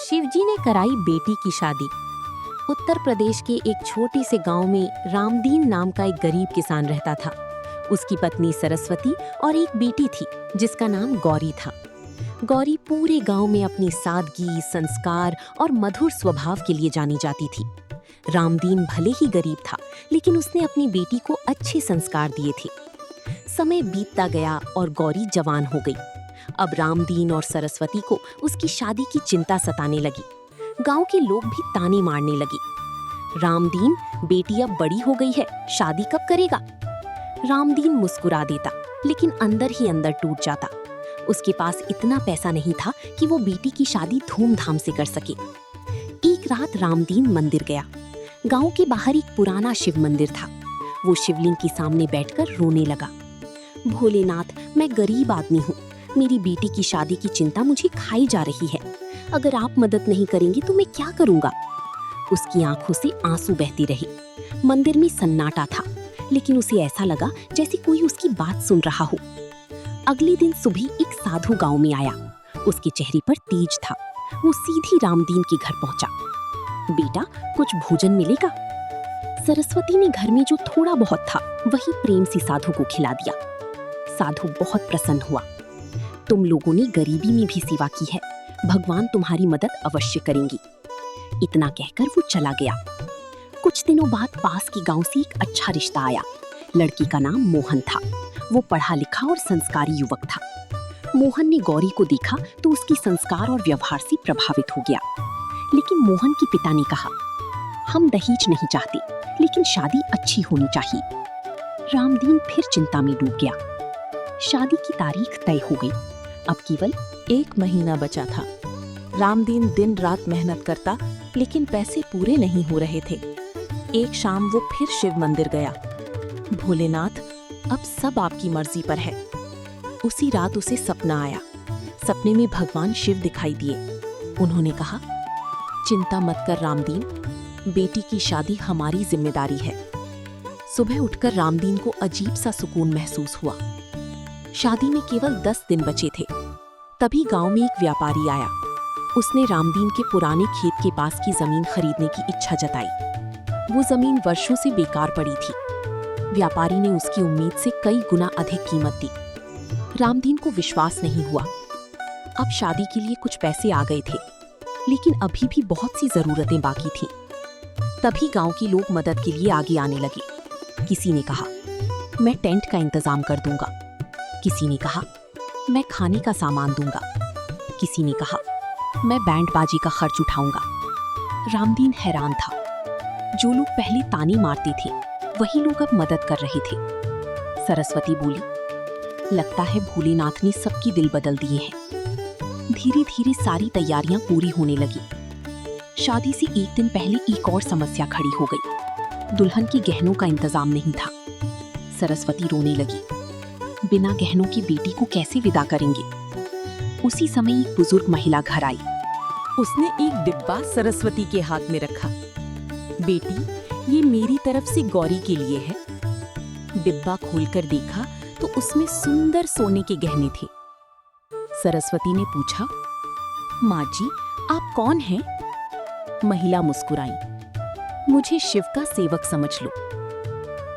शिवजी ने कराई बेटी की शादी। उत्तर प्रदेश के एक छोटे से गांव में रामदीन नाम का एक गरीब किसान रहता था। उसकी पत्नी सरस्वती और एक बेटी थी जिसका नाम गौरी था। गौरी पूरे गांव में अपनी सादगी, संस्कार और मधुर स्वभाव के लिए जानी जाती थी। रामदीन भले ही गरीब था, लेकिन उसने अपनी बेटी को अच्छे संस्कार दिए थे। समय बीतता गया और गौरी जवान हो गई। अब रामदीन और सरस्वती को उसकी शादी की चिंता सताने लगी। गांव के लोग भी ताने मारने लगे। रामदीन, बेटी अब बड़ी हो गई है, शादी कब करेगा? रामदीन मुस्कुरा देता, लेकिन अंदर ही अंदर टूट जाता। उसके पास इतना पैसा नहीं था कि वो बेटी की शादी धूमधाम से कर सके। एक रात रामदीन मंदिर गया। गांव के बाहर एक पुराना शिव मंदिर था। वो शिवलिंग के सामने बैठकर रोने लगा। भोलेनाथ, मैं गरीब आदमी हूँ। मेरी बेटी की शादी की चिंता मुझे खाई जा रही है। अगर आप मदद नहीं करेंगे तो मैं क्या करूँगा? उसकी आंखों से आंसू बहते रहे। मंदिर में सन्नाटा था, लेकिन उसे ऐसा लगा जैसे कोई उसकी बात सुन रहा हो। अगले दिन सुबह एक साधु गांव में आया। उसके चेहरे पर तेज था। वो सीधी रामदीन के घर पहुंचा। बेटा, कुछ भोजन मिलेगा? सरस्वती ने घर में जो थोड़ा बहुत था वही प्रेम से साधु को खिला दिया। साधु बहुत प्रसन्न हुआ। तुम लोगों ने गरीबी में भी सेवा की है, भगवान तुम्हारी मदद अवश्य करेंगी। इतना कहकर वो चला गया। कुछ दिनों बाद पास के गांव से एक अच्छा रिश्ता आया। लड़की का नाम मोहन था। वो पढ़ा लिखा और संस्कारी युवक था। मोहन ने गौरी को देखा तो उसकी संस्कार और व्यवहार से प्रभावित हो गया। लेकिन मोहन के पिता ने कहा, हम दहेज नहीं चाहते, लेकिन शादी अच्छी होनी चाहिए। रामदीन फिर चिंता में डूब गया। शादी की तारीख तय हो गई। अब केवल 1 महीना बचा था। रामदीन दिन रात मेहनत करता, लेकिन पैसे पूरे नहीं हो रहे थे। एक शाम वो फिर शिव मंदिर गया। भोलेनाथ, अब सब आपकी मर्जी पर है। उसी रात उसे सपना आया। सपने में भगवान शिव दिखाई दिए। उन्होंने कहा, चिंता मत कर रामदीन, बेटी की शादी हमारी जिम्मेदारी है। सुबह उठकर रामदीन को अजीब सा सुकून महसूस हुआ। शादी में केवल 10 दिन बचे थे। तभी गांव में एक व्यापारी आया। उसने रामदीन के पुराने खेत के पास की जमीन खरीदने की इच्छा जताई। वो जमीन वर्षों से बेकार पड़ी थी। व्यापारी ने उसकी उम्मीद से कई गुना अधिक कीमत दी। रामदीन को विश्वास नहीं हुआ। अब शादी के लिए कुछ पैसे आ गए थे, लेकिन अभी भी बहुत सी जरूरतें बाकी थीं। तभी गांव के लोग मदद के लिए आगे आने लगे। किसी ने कहा, मैं टेंट का इंतजाम कर दूंगा। किसी ने कहा, मैं खाने का सामान दूंगा। किसी ने कहा, मैं बैंड बाजी का खर्च उठाऊंगा। रामदीन हैरान था। जो लोग पहले ताने मारते थे, वही लोग अब मदद कर रहे थे। सरस्वती बोली, लगता है भोलेनाथ ने सबकी दिल बदल दिए हैं। धीरे धीरे सारी तैयारियां पूरी होने लगी। शादी से एक दिन पहले एक और समस्या खड़ी हो गई। दुल्हन के गहनों का इंतजाम नहीं था। सरस्वती रोने लगी। बिना गहनों की बेटी को कैसे विदा करेंगे? उसी समय एक बुजुर्ग महिला घर आई। उसने एक डिब्बा सरस्वती के हाथ में रखा। बेटी, ये मेरी तरफ से गौरी के लिए है। डिब्बा खोलकर देखा तो उसमें सुंदर सोने के गहने थे। सरस्वती ने पूछा, माँ जी, आप कौन हैं? महिला मुस्कुराई, मुझे शिव का सेवक समझ लो।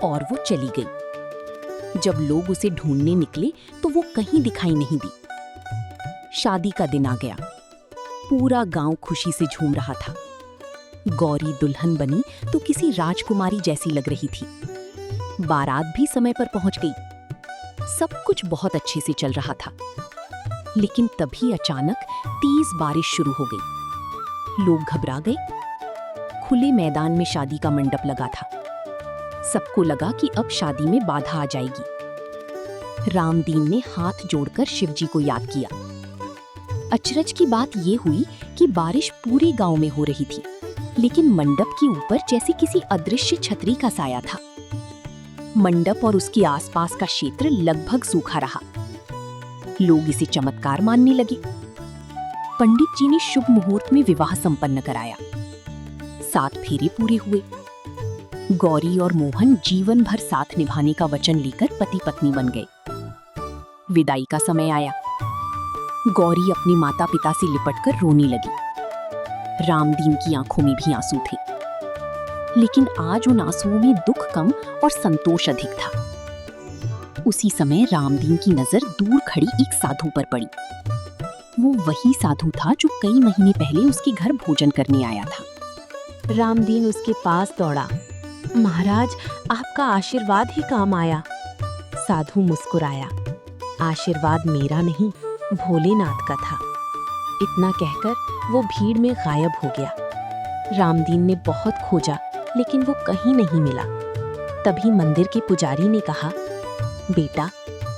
और वो चली गई। जब लोग उसे ढूंढने निकले तो वो कहीं दिखाई नहीं दी। शादी का दिन आ गया। पूरा गांव खुशी से झूम रहा था। गौरी दुल्हन बनी तो किसी राजकुमारी जैसी लग रही थी। बारात भी समय पर पहुंच गई। सब कुछ बहुत अच्छे से चल रहा था। लेकिन तभी अचानक तेज बारिश शुरू हो गई। लोग घबरा गए। खुले मैदान में शादी का मंडप लगा था। सबको लगा कि अब शादी में बाधा आ जाएगी। रामदीन ने हाथ जोड़कर शिवजी को याद किया। अचरज की बात यह हुई कि बारिश पूरे गांव में हो रही थी, लेकिन मंडप के ऊपर जैसे किसी अदृश्य छतरी का साया था। मंडप और उसके आसपास का क्षेत्र लगभग सूखा रहा। लोग इसे चमत्कार मानने लगे। पंडित जी ने शुभ मुहूर्त में विवाह संपन्न कराया। 7 फेरे पूरे हुए। गौरी और मोहन जीवन भर साथ निभाने का वचन लेकर पति पत्नी बन गए। विदाई का समय आया। गौरी अपने माता पिता से लिपटकर रोने लगी। रामदीन की आंखों में भी आंसू थे, लेकिन आज उन आंसुओं में दुख कम और संतोष अधिक था। उसी समय रामदीन की नजर दूर खड़ी एक साधु पर पड़ी। वो वही साधु था जो कई महीने पहले उसके घर भोजन करने आया था। रामदीन उसके पास दौड़ा। महाराज, आपका आशीर्वाद ही काम आया। साधु मुस्कुराया। आशीर्वाद मेरा नहीं, भोलेनाथ का था। इतना कहकर वो भीड़ में गायब हो गया। रामदीन ने बहुत खोजा, लेकिन वो कहीं नहीं मिला। तभी मंदिर के पुजारी ने कहा, बेटा,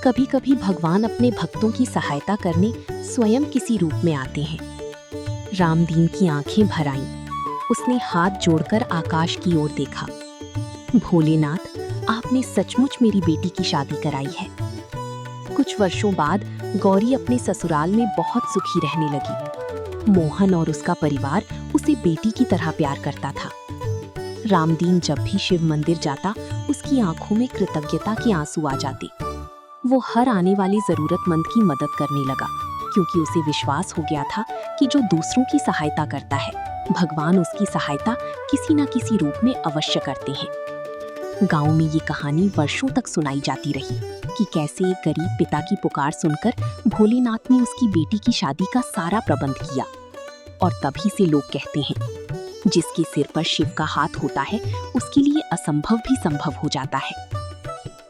कभी कभी भगवान अपने भक्तों की सहायता करने स्वयं किसी रूप में आते हैं। रामदीन की आंखें भर आईं। उसने हाथ जोड़कर आकाश की ओर देखा। भोलेनाथ, आपने सचमुच मेरी बेटी की शादी कराई है। कुछ वर्षों बाद गौरी अपने ससुराल में बहुत सुखी रहने लगी। मोहन और उसका परिवार उसे बेटी की तरह प्यार करता था। रामदीन जब भी शिव मंदिर जाता, उसकी आंखों में कृतज्ञता के आंसू आ जाते। वो हर आने वाले जरूरतमंद की मदद करने लगा, क्योंकि उसे विश्वास हो गया था कि जो दूसरों की सहायता करता है, भगवान उसकी सहायता किसी न किसी रूप में अवश्य करते हैं। गांव में ये कहानी वर्षों तक सुनाई जाती रही कि कैसे एक गरीब पिता की पुकार सुनकर भोलेनाथ ने उसकी बेटी की शादी का सारा प्रबंध किया। और तभी से लोग कहते हैं, जिसके सिर पर शिव का हाथ होता है, उसके लिए असंभव भी संभव हो जाता है।